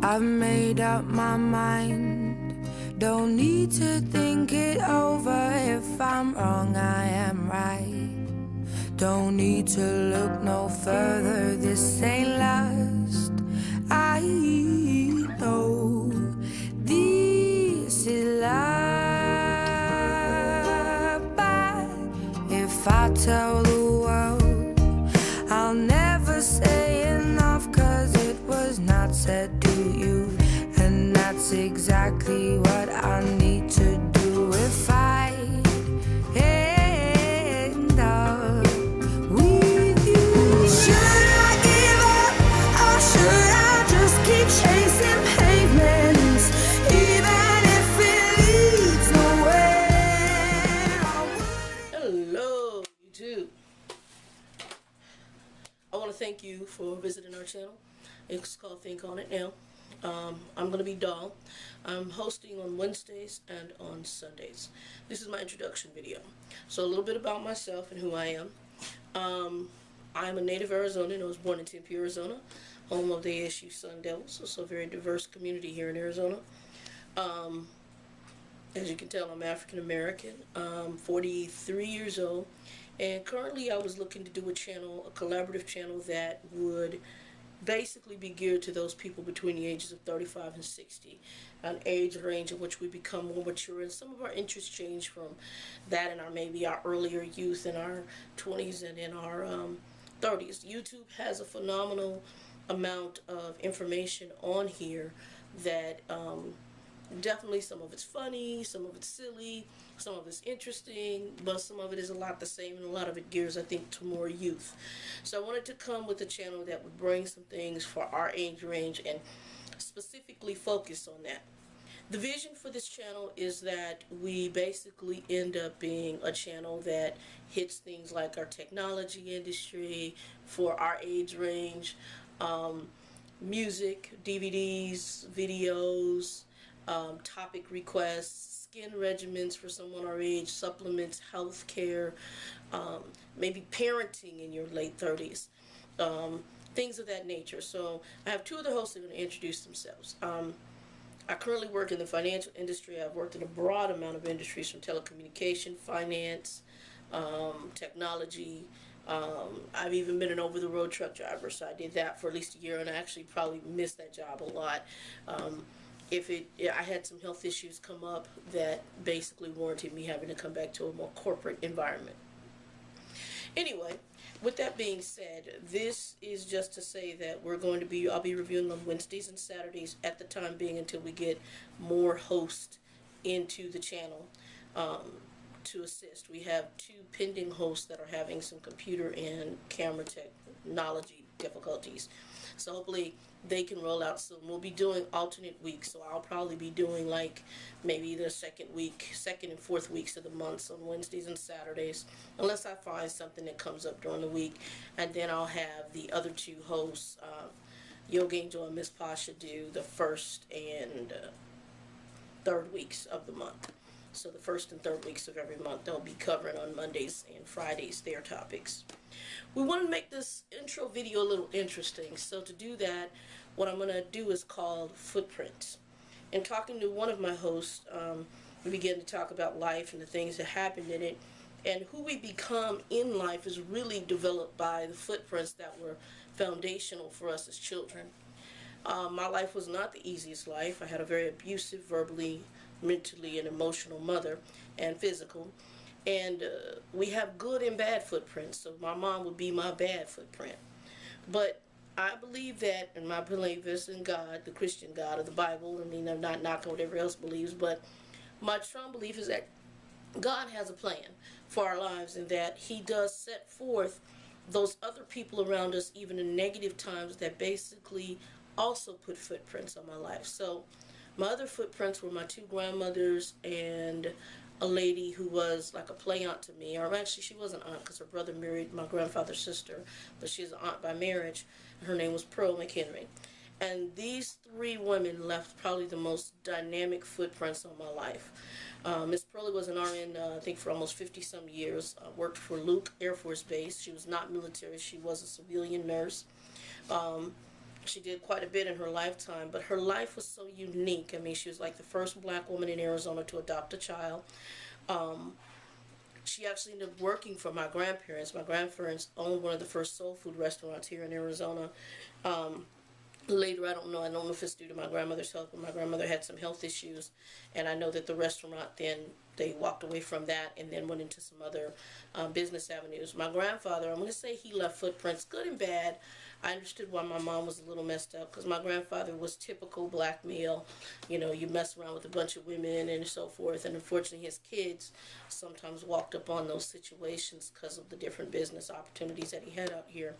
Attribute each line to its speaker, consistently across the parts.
Speaker 1: I've made up my mind. Don't need to think it over. If I'm wrong, I am right. Don't need to look no further. This ain't last. I know this is love. But if I tell the world, I'll never say enough, 'cause it was not said to you. And that's exactly what I need to do if I end up with you. Should I give up, or should I just keep chasing pavements, even if it leads nowhere?
Speaker 2: Hello, YouTube. I want to thank you for visiting our channel. It's called Think On It Now. I'm going to be Doll. I'm hosting on Wednesdays and on Sundays. This is my introduction video. So a little bit about myself and who I am. I'm a native Arizonan. I was born in Tempe, Arizona, home of the ASU Sun Devils. So a very diverse community here in Arizona. As you can tell, I'm African American. 43 years old. And currently I was looking to do a channel, a collaborative channel that would basically be geared to those people between the ages of 35 and 60, an age range in which we become more mature, and some of our interests change from that in our maybe our earlier youth, in our 20s and in our 30s. YouTube has a phenomenal amount of information on here that definitely some of it's funny, some of it's silly, some of it's interesting, but some of it is a lot the same, and a lot of it gears, I think, to more youth. So I wanted to come with a channel that would bring some things for our age range and specifically focus on that. The vision for this channel is that we basically end up being a channel that hits things like our technology industry for our age range, music, DVDs, videos, topic requests, skin regimens for someone our age, supplements, health care, maybe parenting in your late 30s, things of that nature. So I have two other hosts that are going to introduce themselves. I currently work in the financial industry. I've worked in a broad amount of industries, from telecommunication, finance, technology. I've even been an over-the-road truck driver, so I did that for at least a year, and I actually probably missed that job a lot. I had some health issues come up that basically warranted me having to come back to a more corporate environment. Anyway, with that being said, this is just to say that I'll be reviewing on Wednesdays and Saturdays at the time being, until we get more hosts into the channel to assist. We have two pending hosts that are having some computer and camera technology difficulties. So hopefully they can roll out soon. We'll be doing alternate weeks, so I'll probably be doing like maybe the second and fourth weeks of the month on Wednesdays and Saturdays, unless I find something that comes up during the week. And then I'll have the other two hosts, Yoga Angel and Miss Pasha, do the first and third weeks of the month. So the first and third weeks of every month, they'll be covering on Mondays and Fridays their topics. We want to make this intro video a little interesting. So to do that, what I'm going to do is called Footprints. And talking to one of my hosts, we begin to talk about life and the things that happened in it. And who we become in life is really developed by the footprints that were foundational for us as children. My life was not the easiest life. I had a very abusive, verbally, mentally, and emotional mother, and physical. And we have good and bad footprints. So my mom would be my bad footprint. But I believe that, and my belief is in God, the Christian God of the Bible. I mean, I'm not knocking what everyone else believes, but my strong belief is that God has a plan for our lives, and that He does set forth those other people around us, even in negative times, that basically also put footprints on my life. So my other footprints were my two grandmothers and a lady who was like a play aunt to me, or actually she was an aunt because her brother married my grandfather's sister, but she's an aunt by marriage, and her name was Pearl McHenry. And these three women left probably the most dynamic footprints on my life. Miss Pearlie was an RN, I think, for almost 50-some years. Worked for Luke Air Force Base. She was not military. She was a civilian nurse. She did quite a bit in her lifetime, but her life was so unique. I mean, she was like the first black woman in Arizona to adopt a child. Um, she actually ended up working for my grandparents. My grandparents owned one of the first soul food restaurants here in Arizona. Um, Later, I don't know if it's due to my grandmother's health, but my grandmother had some health issues, and I know that the restaurant then, they walked away from that and then went into some other business avenues. My grandfather, I'm going to say he left footprints, good and bad. I understood why my mom was a little messed up, because my grandfather was typical black male. You know, you mess around with a bunch of women and so forth, and unfortunately his kids sometimes walked up on those situations because of the different business opportunities that he had out here.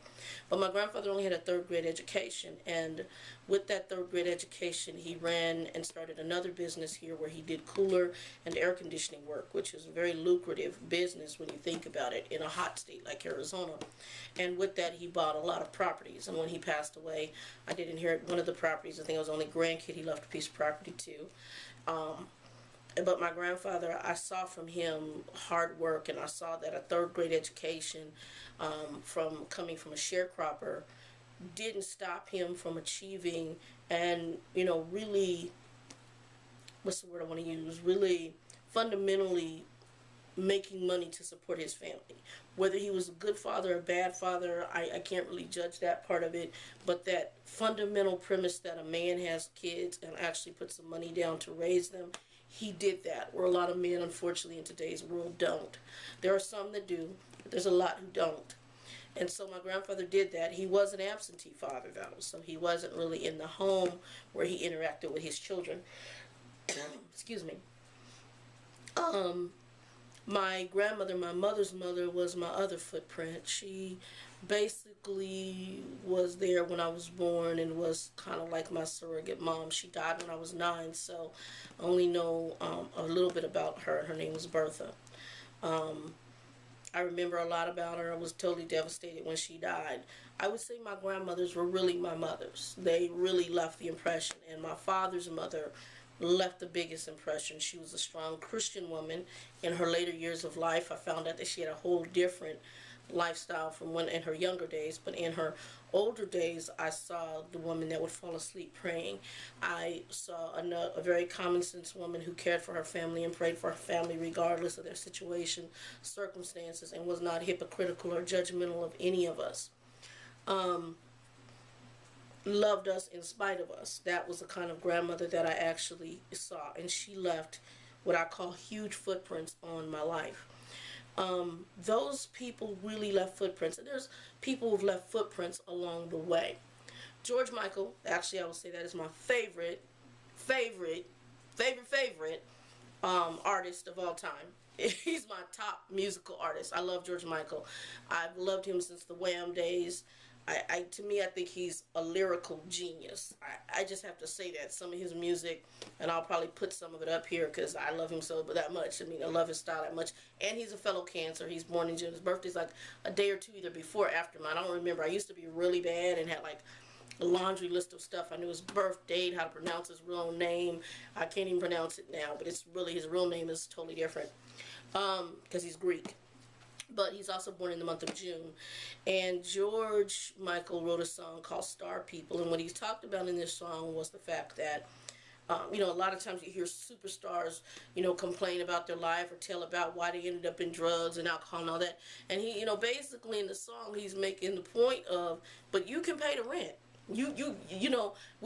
Speaker 2: But my grandfather only had a third grade education, and with that third grade education, he ran and started another business here where he did cooler and air conditioning work, which is a very lucrative business when you think about it in a hot state like Arizona. And with that, he bought a lot of properties. And when he passed away, I did inherit one of the properties. I think it was only grandkid he left a piece of property to. But my grandfather, I saw from him hard work, and I saw that a third grade education from coming from a sharecropper didn't stop him from achieving and, you know, really, what's the word I want to use, really fundamentally making money to support his family. Whether he was a good father or a bad father, I can't really judge that part of it, but that fundamental premise that a man has kids and actually puts some money down to raise them, he did that, where a lot of men, unfortunately, in today's world don't. There are some that do, but there's a lot who don't. And so my grandfather did that. He was an absentee father, though, so he wasn't really in the home where he interacted with his children. Excuse me. My grandmother, my mother's mother, was my other footprint. She basically was there when I was born and was kind of like my surrogate mom. She died when I was 9, so I only know a little bit about her. Her name was Bertha. I remember a lot about her. I was totally devastated when she died. I would say my grandmothers were really my mothers. They really left the impression. And my father's mother left the biggest impression. She was a strong Christian woman. In her later years of life, I found out that she had a whole different lifestyle from when in her younger days, but in her older days, I saw the woman that would fall asleep praying. I saw a very common sense woman who cared for her family and prayed for her family regardless of their situation, circumstances, and was not hypocritical or judgmental of any of us. Loved us in spite of us. That was the kind of grandmother that I actually saw, and she left what I call huge footprints on my life. Those people really left footprints, and there's people who've left footprints along the way. George Michael, actually I would say that is my favorite artist of all time. He's my top musical artist. I love George Michael. I've loved him since the Wham days. To me, I think he's a lyrical genius. I just have to say that. Some of his music, and I'll probably put some of it up here because I love him so that much. I mean, I love his style that much. And he's a fellow Cancer. He's born in June. His birthday's like a day or two either before or after mine. I don't remember. I used to be really bad and had like a laundry list of stuff. I knew his birth date, how to pronounce his real name. I can't even pronounce it now, but it's really, his real name is totally different because he's Greek. But he's also born in the month of June. And George Michael wrote a song called Star People. And what he talked about in this song was the fact that, a lot of times you hear superstars, complain about their life or tell about why they ended up in drugs and alcohol and all that. And he, basically in the song, he's making the point of, but you can pay the rent. We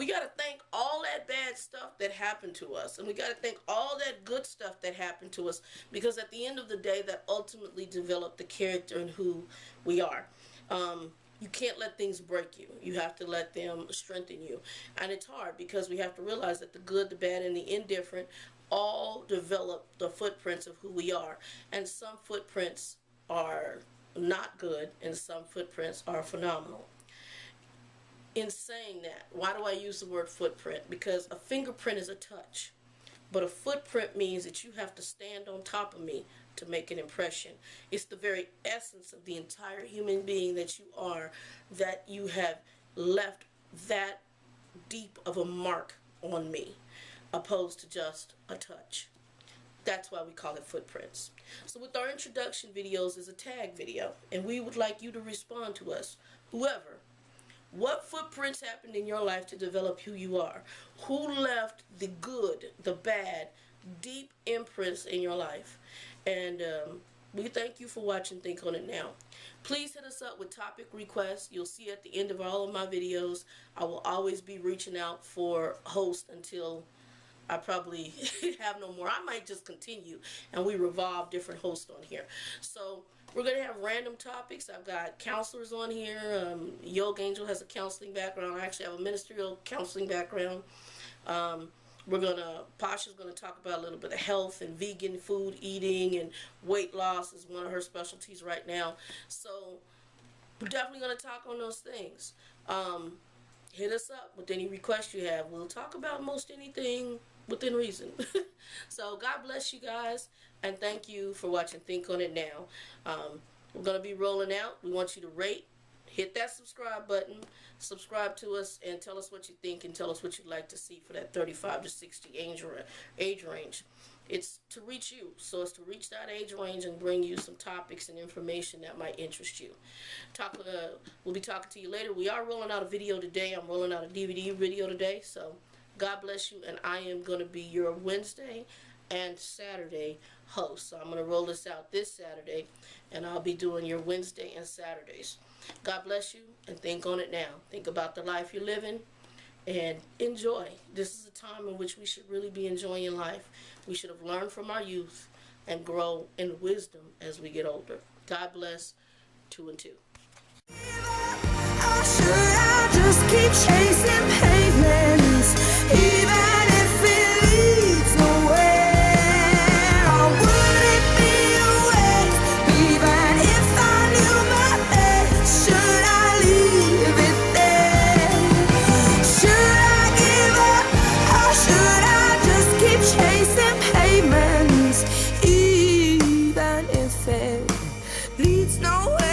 Speaker 2: got to thank all that bad stuff that happened to us, and we got to thank all that good stuff that happened to us, because at the end of the day, that ultimately developed the character and who we are. You can't let things break you. You have to let them strengthen you, and it's hard because we have to realize that the good, the bad, and the indifferent all develop the footprints of who we are, and some footprints are not good, and some footprints are phenomenal. In saying that, why do I use the word footprint? Because a fingerprint is a touch, but a footprint means that you have to stand on top of me to make an impression. It's the very essence of the entire human being that you are, that you have left that deep of a mark on me, opposed to just a touch. That's why we call it footprints. So with our introduction videos is a tag video, and we would like you to respond to us, whoever. What footprints happened in your life to develop who you are? Who left the good, the bad, deep imprints in your life? And we thank you for watching Think On It Now. Please hit us up with topic requests. You'll see at the end of all of my videos, I will always be reaching out for hosts until I probably have no more. I might just continue and we revolve different hosts on here. So we're going to have random topics. I've got counselors on here. Yoga Angel has a counseling background. I actually have a ministerial counseling background. Pasha's going to talk about a little bit of health and vegan food eating, and weight loss is one of her specialties right now. So we're definitely going to talk on those things. Hit us up with any requests you have. We'll talk about most anything within reason. So God bless you guys, and thank you for watching Think On It Now. We're going to be rolling out. We want you to rate, hit that subscribe button, subscribe to us, and tell us what you think, and tell us what you'd like to see for that 35 to 60 age range. It's to reach you, so it's to reach that age range and bring you some topics and information that might interest you. We'll be talking to you later. We are rolling out a video today. I'm rolling out a DVD video today, so God bless you, and I am going to be your Wednesday and Saturday host. So I'm going to roll this out this Saturday, and I'll be doing your Wednesday and Saturdays. God bless you, and think on it now. Think about the life you're living and enjoy. This is a time in which we should really be enjoying life. We should have learned from our youth and grow in wisdom as we get older. God bless. 2 and 2.
Speaker 1: Or should I just keep chasing pavements, even if it leads nowhere? Or would it be a waste, even if I knew my best? Should I leave it there? Should I give up, or should I just keep chasing pavements, even if it leads nowhere?